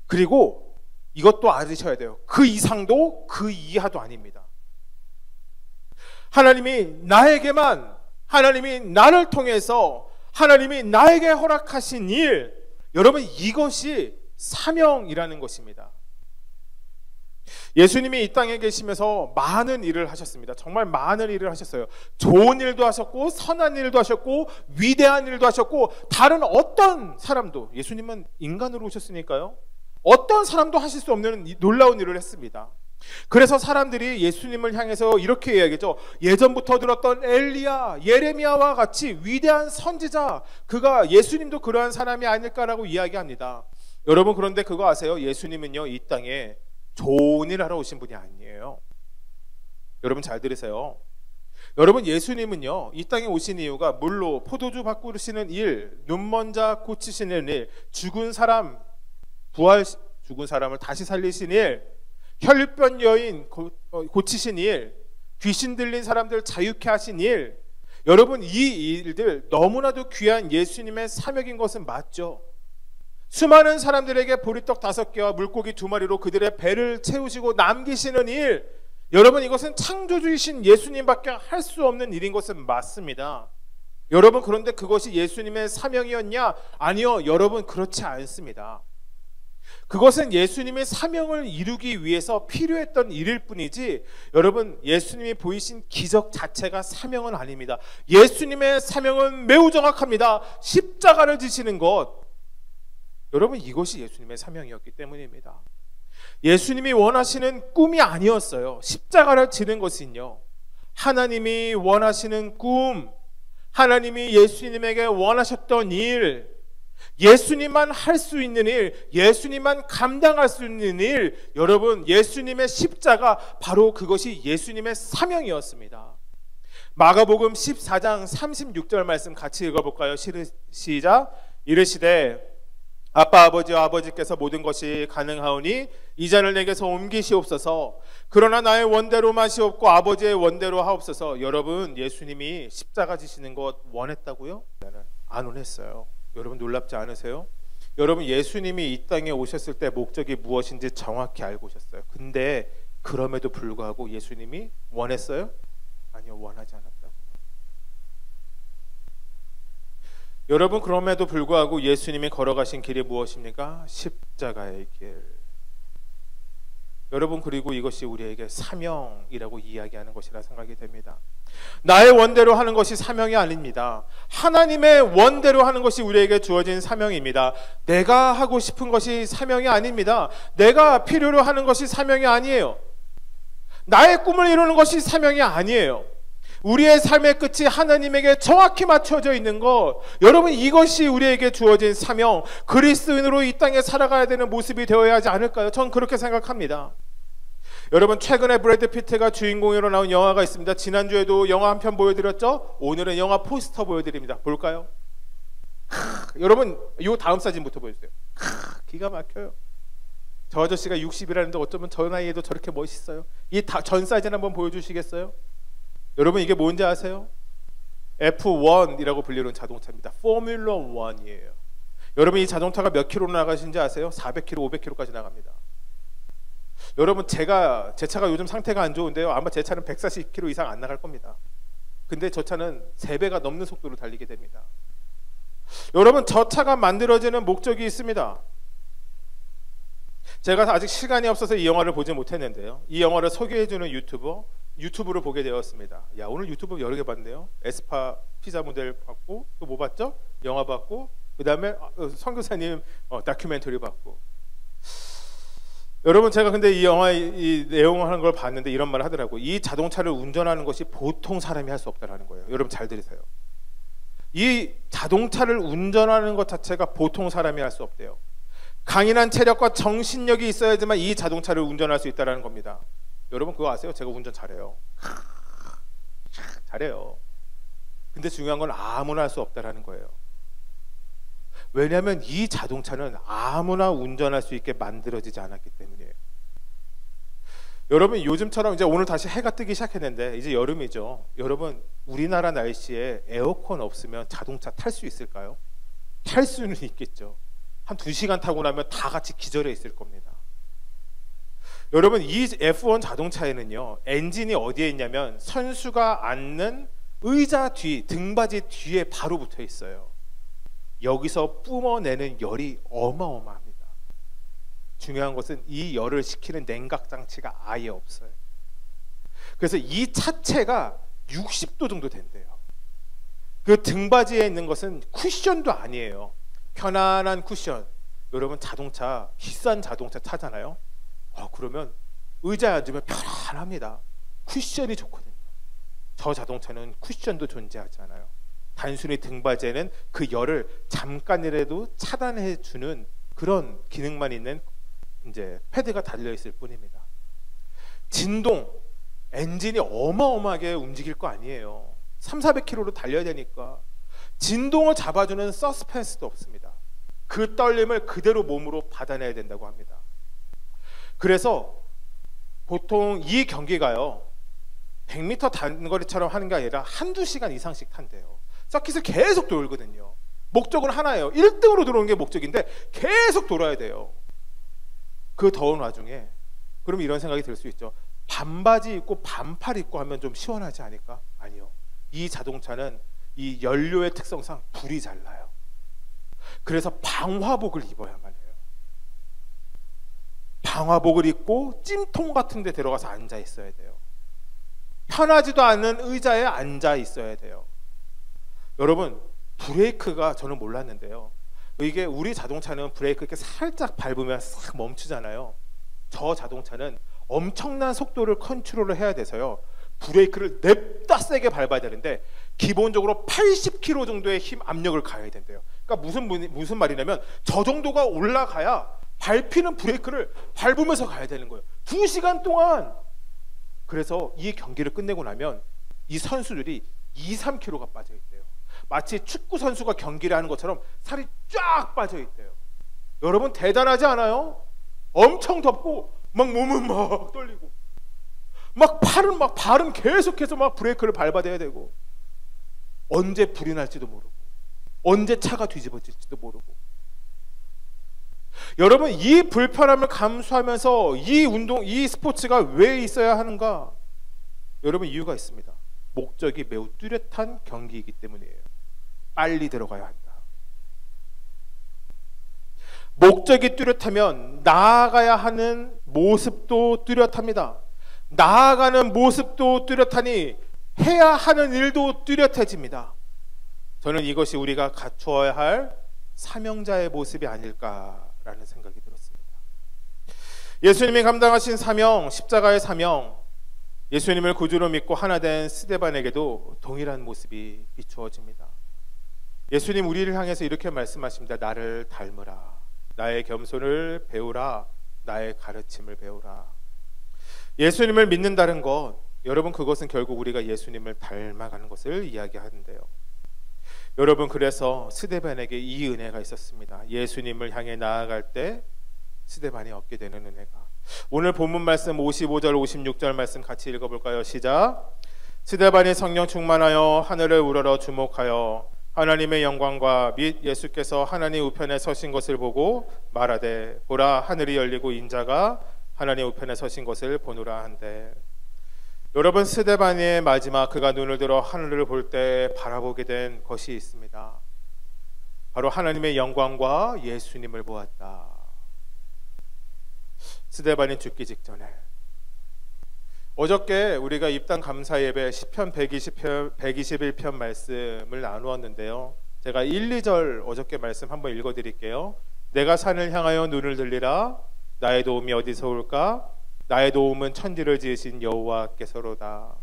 그리고 이것도 알으셔야 돼요. 그 이상도 그 이하도 아닙니다. 하나님이 나에게만, 하나님이 나를 통해서 하나님이 나에게 허락하신 일, 여러분 이것이 사명이라는 것입니다. 예수님이 이 땅에 계시면서 많은 일을 하셨습니다. 정말 많은 일을 하셨어요. 좋은 일도 하셨고 선한 일도 하셨고 위대한 일도 하셨고, 다른 어떤 사람도, 예수님은 인간으로 오셨으니까요, 어떤 사람도 하실 수 없는 놀라운 일을 했습니다. 그래서 사람들이 예수님을 향해서 이렇게 이야기하죠. 예전부터 들었던 엘리야, 예레미야와 같이 위대한 선지자, 그가 예수님도 그러한 사람이 아닐까라고 이야기합니다. 여러분 그런데 그거 아세요? 예수님은요, 이 땅에 좋은 일 하러 오신 분이 아니에요. 여러분 잘 들으세요. 여러분, 예수님은요, 이 땅에 오신 이유가 물로 포도주 바꾸시는 일, 눈먼 자 고치시는 일, 죽은 사람 죽은 사람을 다시 살리신 일, 혈류병 여인 고치신 일, 귀신 들린 사람들 자유케 하신 일, 여러분 이 일들 너무나도 귀한 예수님의 사명인 것은 맞죠. 수많은 사람들에게 보리떡 5개와 물고기 2마리로 그들의 배를 채우시고 남기시는 일, 여러분 이것은 창조주이신 예수님밖에 할 수 없는 일인 것은 맞습니다. 여러분 그런데 그것이 예수님의 사명이었냐? 아니요, 여러분 그렇지 않습니다. 그것은 예수님의 사명을 이루기 위해서 필요했던 일일 뿐이지, 여러분 예수님이 보이신 기적 자체가 사명은 아닙니다. 예수님의 사명은 매우 정확합니다. 십자가를 지시는 것, 여러분 이것이 예수님의 사명이었기 때문입니다. 예수님이 원하시는 꿈이 아니었어요. 십자가를 지는 것은요, 하나님이 원하시는 꿈, 하나님이 예수님에게 원하셨던 일, 예수님만 할 수 있는 일, 예수님만 감당할 수 있는 일, 여러분 예수님의 십자가, 바로 그것이 예수님의 사명이었습니다. 마가복음 14장 36절 말씀 같이 읽어볼까요? 시작. 이르시되 아빠 아버지와 아버지께서 모든 것이 가능하오니 이 잔을 내게서 옮기시옵소서. 그러나 나의 원대로 마시옵고 아버지의 원대로 하옵소서. 여러분 예수님이 십자가 지시는 것 원했다고요? 안 원했어요. 여러분 놀랍지 않으세요? 여러분 예수님이 이 땅에 오셨을 때 목적이 무엇인지 정확히 알고 오셨어요. 근데 그럼에도 불구하고 예수님이 원했어요? 아니요, 원하지 않았다고요. 여러분 그럼에도 불구하고 예수님이 걸어가신 길이 무엇입니까? 십자가의 길. 여러분 그리고 이것이 우리에게 사명이라고 이야기하는 것이라 생각이 됩니다. 나의 원대로 하는 것이 사명이 아닙니다. 하나님의 원대로 하는 것이 우리에게 주어진 사명입니다. 내가 하고 싶은 것이 사명이 아닙니다. 내가 필요로 하는 것이 사명이 아니에요. 나의 꿈을 이루는 것이 사명이 아니에요. 우리의 삶의 끝이 하나님에게 정확히 맞춰져 있는 것, 여러분 이것이 우리에게 주어진 사명, 그리스도인으로 이 땅에 살아가야 되는 모습이 되어야 하지 않을까요? 전 그렇게 생각합니다. 여러분 최근에 브래드 피트가 주인공으로 나온 영화가 있습니다. 지난주에도 영화 한 편 보여드렸죠? 오늘은 영화 포스터 보여드립니다. 볼까요? 여러분 이 다음 사진부터 보여주세요. 기가 막혀요. 저 아저씨가 60이라는데 어쩌면 저 나이에도 저렇게 멋있어요. 이 전 사진 한번 보여주시겠어요? 여러분 이게 뭔지 아세요? F1이라고 불리는 자동차입니다. 포뮬러 1이에요. 여러분 이 자동차가 몇 킬로 나가시는지 아세요? 400km, 500km까지 나갑니다. 여러분 제 차가 요즘 상태가 안 좋은데요, 아마 제 차는 140km 이상 안 나갈 겁니다. 근데 저 차는 3배가 넘는 속도로 달리게 됩니다. 여러분 저 차가 만들어지는 목적이 있습니다. 제가 아직 시간이 없어서 이 영화를 보지 못했는데요. 이 영화를 소개해주는 유튜브를 보게 되었습니다. 야, 오늘 유튜브 여러 개 봤네요. 에스파 피자 모델 봤고, 또 뭐 봤죠? 영화 봤고, 그 다음에 선교사님 다큐멘터리 봤고. 여러분, 제가 근데 이 영화 이 내용을 하는 걸 봤는데 이런 말을 하더라고요. 이 자동차를 운전하는 것이 보통 사람이 할 수 없다라는 거예요. 여러분 잘 들으세요. 이 자동차를 운전하는 것 자체가 보통 사람이 할 수 없대요. 강인한 체력과 정신력이 있어야지만 이 자동차를 운전할 수 있다는 겁니다. 여러분 그거 아세요? 제가 운전 잘해요. 잘해요. 근데 중요한 건 아무나 할 수 없다는 거예요. 왜냐하면 이 자동차는 아무나 운전할 수 있게 만들어지지 않았기 때문이에요. 여러분 요즘처럼 이제 오늘 다시 해가 뜨기 시작했는데 이제 여름이죠. 여러분 우리나라 날씨에 에어컨 없으면 자동차 탈 수 있을까요? 탈 수는 있겠죠. 한 2시간 타고 나면 다 같이 기절해 있을 겁니다. 여러분 이 F1 자동차에는요 엔진이 어디에 있냐면 선수가 앉는 의자 뒤, 등받이 뒤에 바로 붙어 있어요. 여기서 뿜어내는 열이 어마어마합니다. 중요한 것은 이 열을 식히는 냉각 장치가 아예 없어요. 그래서 이 차체가 60도 정도 된대요. 그 등받이에 있는 것은 쿠션도 아니에요. 편안한 쿠션. 여러분 자동차, 비싼 자동차 타잖아요. 그러면 의자에 앉으면 편안합니다. 쿠션이 좋거든요. 저 자동차는 쿠션도 존재하지 않아요. 단순히 등받이에는 그 열을 잠깐이라도 차단해 주는 그런 기능만 있는 이제 패드가 달려 있을 뿐입니다. 진동, 엔진이 어마어마하게 움직일 거 아니에요. 300~400km로 달려야 되니까 진동을 잡아주는 서스펜스도 없습니다. 그 떨림을 그대로 몸으로 받아내야 된다고 합니다. 그래서 보통 이 경기가요 100m 단거리처럼 하는 게 아니라 한두 시간 이상씩 탄대요. 서킷을 계속 돌거든요. 목적은 하나예요. 1등으로 들어오는 게 목적인데 계속 돌아야 돼요. 그 더운 와중에 그럼 이런 생각이 들 수 있죠. 반바지 입고 반팔 입고 하면 좀 시원하지 않을까? 아니요. 이 자동차는 이 연료의 특성상 불이 잘 나요. 그래서 방화복을 입어야만 해요. 방화복을 입고 찜통 같은 데 들어가서 앉아 있어야 돼요. 편하지도 않은 의자에 앉아 있어야 돼요. 여러분 브레이크가 저는 몰랐는데요. 이게 우리 자동차는 브레이크 이렇게 살짝 밟으면 싹 멈추잖아요. 저 자동차는 엄청난 속도를 컨트롤을 해야 돼서요. 브레이크를 냅다 세게 밟아야 되는데 기본적으로 80kg 정도의 힘 압력을 가해야 된대요. 그러니까 무슨 말이냐면 저 정도가 올라가야 밟히는 브레이크를 밟으면서 가야 되는 거예요. 2시간 동안. 그래서 이 경기를 끝내고 나면 이 선수들이 2~3kg가 빠져 있대요. 마치 축구 선수가 경기를 하는 것처럼 살이 쫙 빠져 있대요. 여러분 대단하지 않아요? 엄청 덥고 막 몸은 막 떨리고 막 발은 계속해서 막 브레이크를 밟아대야 되고 언제 불이 날지도 모르고 언제 차가 뒤집어질지도 모르고. 여러분 이 불편함을 감수하면서 이 스포츠가 왜 있어야 하는가? 여러분 이유가 있습니다. 목적이 매우 뚜렷한 경기이기 때문이에요. 빨리 들어가야 한다. 목적이 뚜렷하면 나아가야 하는 모습도 뚜렷합니다. 나아가는 모습도 뚜렷하니 해야 하는 일도 뚜렷해집니다. 저는 이것이 우리가 갖추어야 할 사명자의 모습이 아닐까라는 생각이 들었습니다. 예수님이 감당하신 사명, 십자가의 사명, 예수님을 구주로 믿고 하나 된 스데반에게도 동일한 모습이 비추어집니다. 예수님 우리를 향해서 이렇게 말씀하십니다. 나를 닮으라. 나의 겸손을 배우라. 나의 가르침을 배우라. 예수님을 믿는다는 것, 여러분 그것은 결국 우리가 예수님을 닮아가는 것을 이야기하는데요. 여러분 그래서 스데반에게 이 은혜가 있었습니다. 예수님을 향해 나아갈 때 스데반이 얻게 되는 은혜가. 오늘 본문 말씀 55절 56절 말씀 같이 읽어볼까요? 시작. 스데반이 성령 충만하여 하늘을 우러러 주목하여 하나님의 영광과 및 예수께서 하나님 우편에 서신 것을 보고 말하되 보라 하늘이 열리고 인자가 하나님 우편에 서신 것을 보노라 한대. 여러분 스데반의 마지막 그가 눈을 들어 하늘을 볼 때 바라보게 된 것이 있습니다. 바로 하나님의 영광과 예수님을 보았다. 스데반이 죽기 직전에. 어저께 우리가 입당 감사 예배 시편 121편 말씀을 나누었는데요. 제가 1, 2절 어저께 말씀 한번 읽어드릴게요. 내가 산을 향하여 눈을 들리라. 나의 도움이 어디서 올까? 나의 도움은 천지를 지으신 여호와께서로다.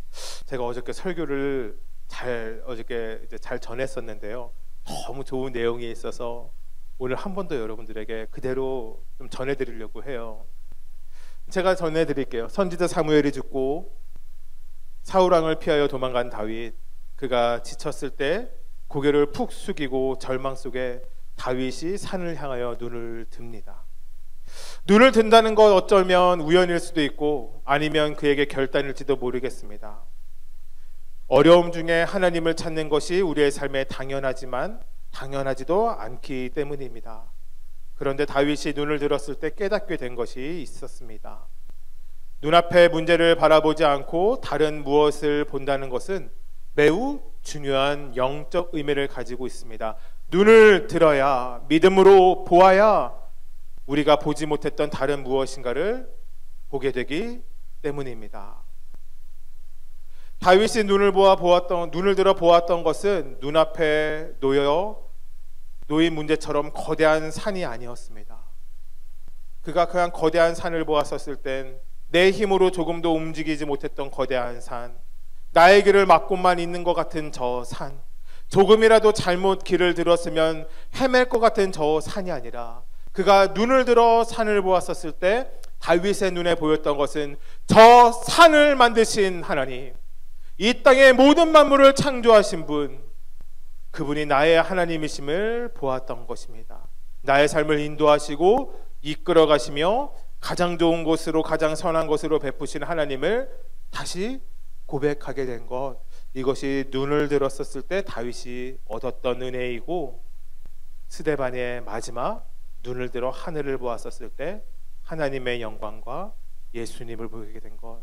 제가 어저께 설교를 어저께 잘 전했었는데요. 너무 좋은 내용이 있어서 오늘 한 번 더 여러분들에게 그대로 좀 전해드리려고 해요. 제가 전해드릴게요. 선지자 사무엘이 죽고 사울 왕을 피하여 도망간 다윗, 그가 지쳤을 때 고개를 푹 숙이고 절망 속에 다윗이 산을 향하여 눈을 듭니다. 눈을 든다는 것 어쩌면 우연일 수도 있고 아니면 그에게 결단일지도 모르겠습니다. 어려움 중에 하나님을 찾는 것이 우리의 삶에 당연하지만 당연하지도 않기 때문입니다. 그런데 다윗이 눈을 들었을 때 깨닫게 된 것이 있었습니다. 눈앞의 문제를 바라보지 않고 다른 무엇을 본다는 것은 매우 중요한 영적 의미를 가지고 있습니다. 눈을 들어야, 믿음으로 보아야 우리가 보지 못했던 다른 무엇인가를 보게 되기 때문입니다. 다윗이 눈을 들어 보았던 것은 눈앞에 놓인 문제처럼 거대한 산이 아니었습니다. 그가 그냥 거대한 산을 보았었을 땐 내 힘으로 조금도 움직이지 못했던 거대한 산, 나의 길을 막고만 있는 것 같은 저 산, 조금이라도 잘못 길을 들었으면 헤맬 것 같은 저 산이 아니라 그가 눈을 들어 산을 보았었을 때 다윗의 눈에 보였던 것은 저 산을 만드신 하나님, 이 땅의 모든 만물을 창조하신 분, 그분이 나의 하나님이심을 보았던 것입니다. 나의 삶을 인도하시고 이끌어 가시며 가장 좋은 곳으로, 가장 선한 곳으로 베푸신 하나님을 다시 고백하게 된 것, 이것이 눈을 들었었을 때 다윗이 얻었던 은혜이고, 스데반의 마지막 눈을 들어 하늘을 보았었을 때 하나님의 영광과 예수님을 보게 된 것,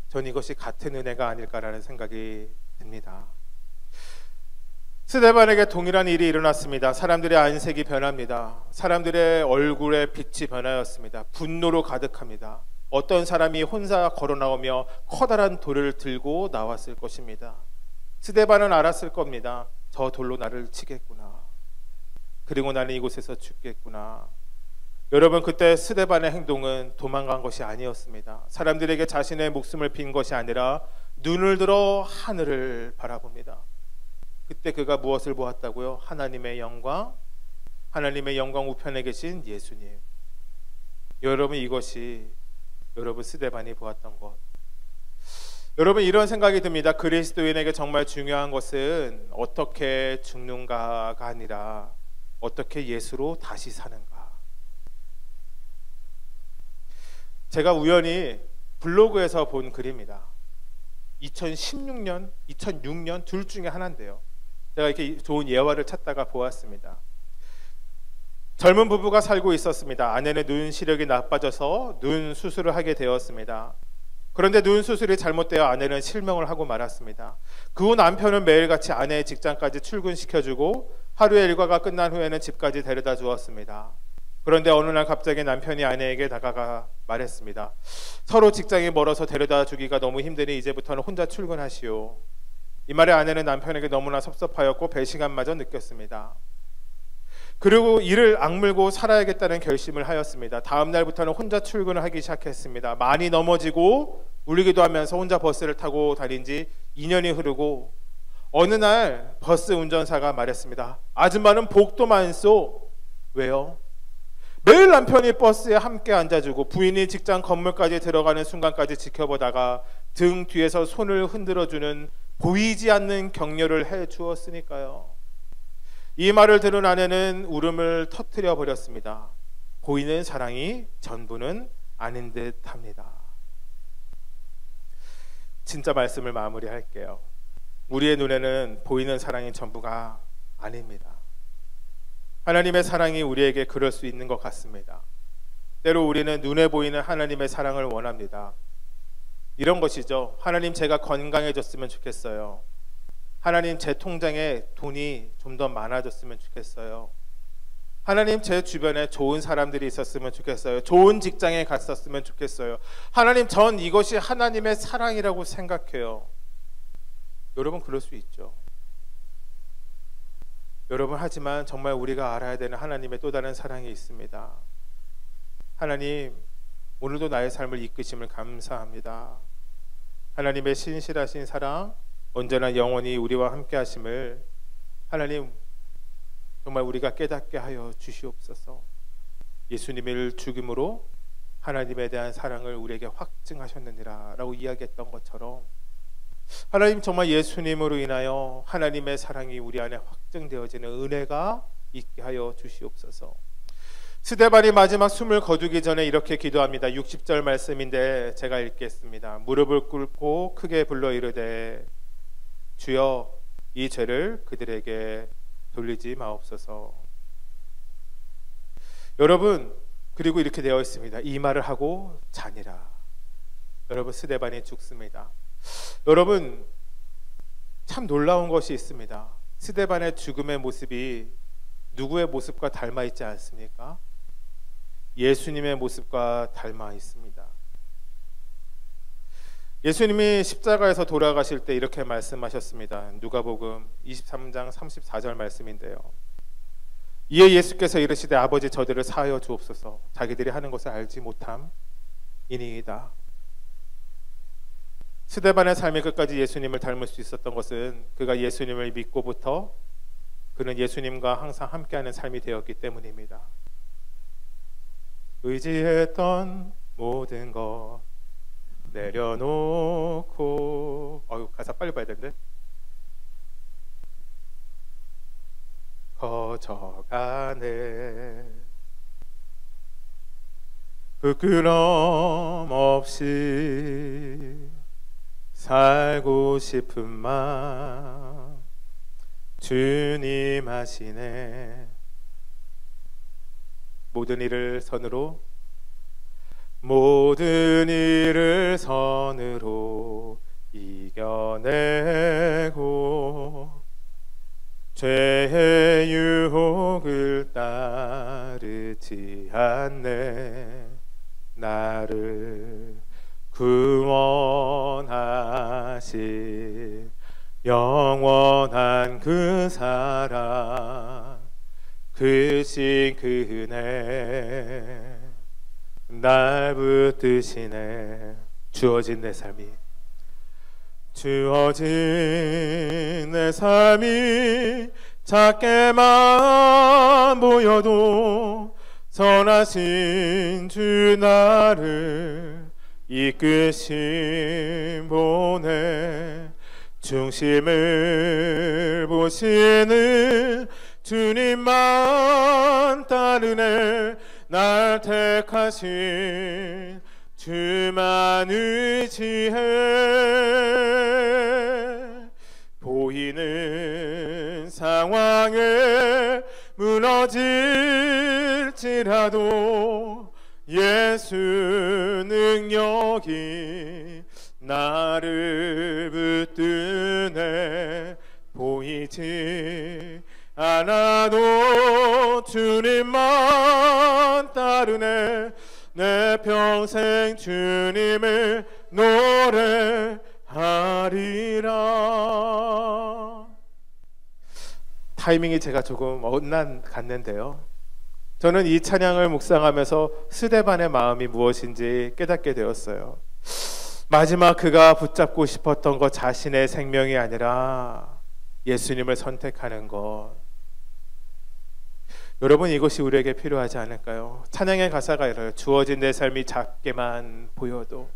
전 이것이 같은 은혜가 아닐까라는 생각이 듭니다. 스데반에게 동일한 일이 일어났습니다. 사람들의 안색이 변합니다. 사람들의 얼굴의 빛이 변하였습니다. 분노로 가득합니다. 어떤 사람이 혼자 걸어 나오며 커다란 돌을 들고 나왔을 것입니다. 스데반은 알았을 겁니다. 저 돌로 나를 치겠구나. 그리고 나는 이곳에서 죽겠구나. 여러분, 그때 스데반의 행동은 도망간 것이 아니었습니다. 사람들에게 자신의 목숨을 빈 것이 아니라 눈을 들어 하늘을 바라봅니다. 그때 그가 무엇을 보았다고요? 하나님의 영광 우편에 계신 예수님. 여러분, 이것이 여러분 스데반이 보았던 것. 여러분, 이런 생각이 듭니다. 그리스도인에게 정말 중요한 것은 어떻게 죽는가가 아니라 어떻게 예수로 다시 사는가. 제가 우연히 블로그에서 본 글입니다. 2016년, 2006년 둘 중에 하나인데요. 제가 이렇게 좋은 예화를 찾다가 보았습니다. 젊은 부부가 살고 있었습니다. 아내는 눈 시력이 나빠져서 눈 수술을 하게 되었습니다. 그런데 눈 수술이 잘못되어 아내는 실명을 하고 말았습니다. 그 후 남편은 매일같이 아내의 직장까지 출근시켜주고 하루의 일과가 끝난 후에는 집까지 데려다 주었습니다. 그런데 어느 날 갑자기 남편이 아내에게 다가가 말했습니다. 서로 직장이 멀어서 데려다 주기가 너무 힘드니 이제부터는 혼자 출근하시오. 이 말에 아내는 남편에게 너무나 섭섭하였고 배신감마저 느꼈습니다. 그리고 이를 악물고 살아야겠다는 결심을 하였습니다. 다음 날부터는 혼자 출근을 하기 시작했습니다. 많이 넘어지고 울기도 하면서 혼자 버스를 타고 다닌 지 2년이 흐르고 어느 날 버스 운전사가 말했습니다. 아줌마는 복도 많소. 왜요? 매일 남편이 버스에 함께 앉아주고 부인이 직장 건물까지 들어가는 순간까지 지켜보다가 등 뒤에서 손을 흔들어주는 보이지 않는 격려를 해주었으니까요. 이 말을 들은 아내는 울음을 터뜨려 버렸습니다. 보이는 사랑이 전부는 아닌 듯합니다. 진짜 말씀을 마무리할게요. 우리의 눈에는 보이는 사랑이 전부가 아닙니다. 하나님의 사랑이 우리에게 그럴 수 있는 것 같습니다. 때로 우리는 눈에 보이는 하나님의 사랑을 원합니다. 이런 것이죠. 하나님, 제가 건강해졌으면 좋겠어요. 하나님, 제 통장에 돈이 좀 더 많아졌으면 좋겠어요. 하나님, 제 주변에 좋은 사람들이 있었으면 좋겠어요. 좋은 직장에 갔었으면 좋겠어요. 하나님, 전 이것이 하나님의 사랑이라고 생각해요. 여러분, 그럴 수 있죠. 여러분, 하지만 정말 우리가 알아야 되는 하나님의 또 다른 사랑이 있습니다. 하나님, 오늘도 나의 삶을 이끄심을 감사합니다. 하나님의 신실하신 사랑, 언제나 영원히 우리와 함께 하심을 하나님 정말 우리가 깨닫게 하여 주시옵소서. 예수님을 죽임으로 하나님에 대한 사랑을 우리에게 확증하셨느니라 라고 이야기했던 것처럼 하나님, 정말 예수님으로 인하여 하나님의 사랑이 우리 안에 확증되어지는 은혜가 있게 하여 주시옵소서. 스데반이 마지막 숨을 거두기 전에 이렇게 기도합니다. 60절 말씀인데 제가 읽겠습니다. 무릎을 꿇고 크게 불러 이르되 주여, 이 죄를 그들에게 돌리지 마옵소서. 여러분, 그리고 이렇게 되어 있습니다. 이 말을 하고 자니라. 여러분, 스데반이 죽습니다. 여러분, 참 놀라운 것이 있습니다. 스데반의 죽음의 모습이 누구의 모습과 닮아 있지 않습니까? 예수님의 모습과 닮아 있습니다. 예수님이 십자가에서 돌아가실 때 이렇게 말씀하셨습니다. 누가복음 23장 34절 말씀인데요. 이에 예수께서 이르시되 아버지, 저들을 사하여 주옵소서. 자기들이 하는 것을 알지 못함이니이다. 스데반의 삶의 끝까지 예수님을 닮을 수 있었던 것은 그가 예수님을 믿고부터 그는 예수님과 항상 함께하는 삶이 되었기 때문입니다. 의지했던 모든 것 내려놓고, 가사 빨리 봐야 되는데, 거저가네 부끄럼 없이 살고 싶은 마음 주님 하시네. 모든 일을 선으로 이겨내고 죄의 유혹을 따르지 않네. 나를 구원하신 영원한 그 사랑, 그 신 그 은혜 날 붙드시네. 주어진 내 삶이 작게만 보여도 선하신 주 나를 이끄심 보내. 중심을 보시는 주님만 따르네. 날 택하신 주만 의지해. 보이는 상황에 무너질지라도 예수 능력이 나를 붙드네. 보이지 않아도 주님만 따르네. 내 평생 주님을 노래하리라. 타이밍이 제가 조금 엇난갔는데요. 저는 이 찬양을 묵상하면서 스데반의 마음이 무엇인지 깨닫게 되었어요. 마지막 그가 붙잡고 싶었던 것, 자신의 생명이 아니라 예수님을 선택하는 것. 여러분, 이것이 우리에게 필요하지 않을까요? 찬양의 가사가 이래요. 주어진 내 삶이 작게만 보여도.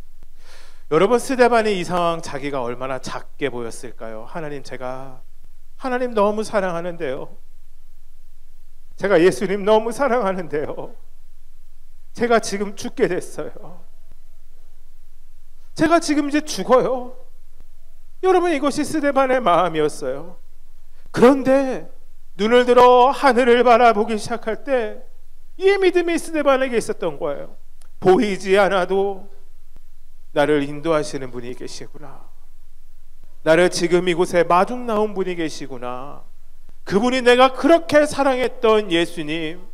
여러분, 스데반이 이 상황 자기가 얼마나 작게 보였을까요? 하나님, 제가 하나님 너무 사랑하는데요. 제가 예수님 너무 사랑하는데요. 제가 지금 죽게 됐어요. 제가 지금 이제 죽어요. 여러분, 이것이 스데반의 마음이었어요. 그런데 눈을 들어 하늘을 바라보기 시작할 때 이 믿음이 스데반에게 있었던 거예요. 보이지 않아도 나를 인도하시는 분이 계시구나. 나를 지금 이곳에 마중 나온 분이 계시구나. 그분이 내가 그렇게 사랑했던 예수님,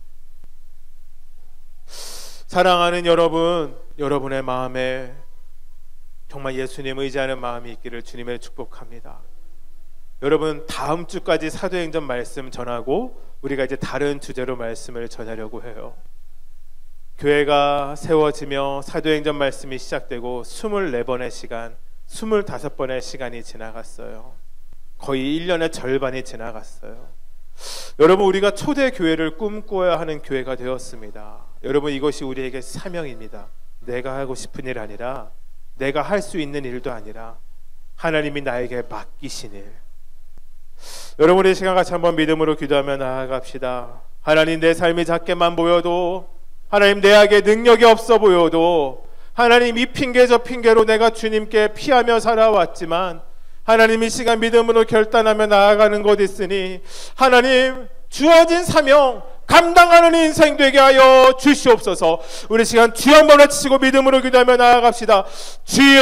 사랑하는 여러분, 여러분의 마음에 정말 예수님 의지하는 마음이 있기를 주님의 축복합니다. 여러분, 다음 주까지 사도행전 말씀 전하고 우리가 이제 다른 주제로 말씀을 전하려고 해요. 교회가 세워지며 사도행전 말씀이 시작되고 24번의 시간, 25번의 시간이 지나갔어요. 거의 1년의 절반이 지나갔어요. 여러분, 우리가 초대 교회를 꿈꿔야 하는 교회가 되었습니다. 여러분, 이것이 우리에게 사명입니다. 내가 하고 싶은 일 아니라, 내가 할 수 있는 일도 아니라 하나님이 나에게 맡기신 일. 여러분, 이 시간 같이 한번 믿음으로 기도하며 나아갑시다. 하나님, 내 삶이 작게만 보여도, 하나님 내게 능력이 없어 보여도, 하나님 이 핑계 저 핑계로 내가 주님께 피하며 살아왔지만 하나님 이 시간 믿음으로 결단하며 나아가는 것 있으니 하나님 주어진 사명 감당하는 인생 되게 하여 주시옵소서. 우리 시간 주여 한번 외치시고 믿음으로 기도하며 나아갑시다. 주여,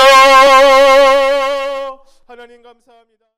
하나님 감사합니다.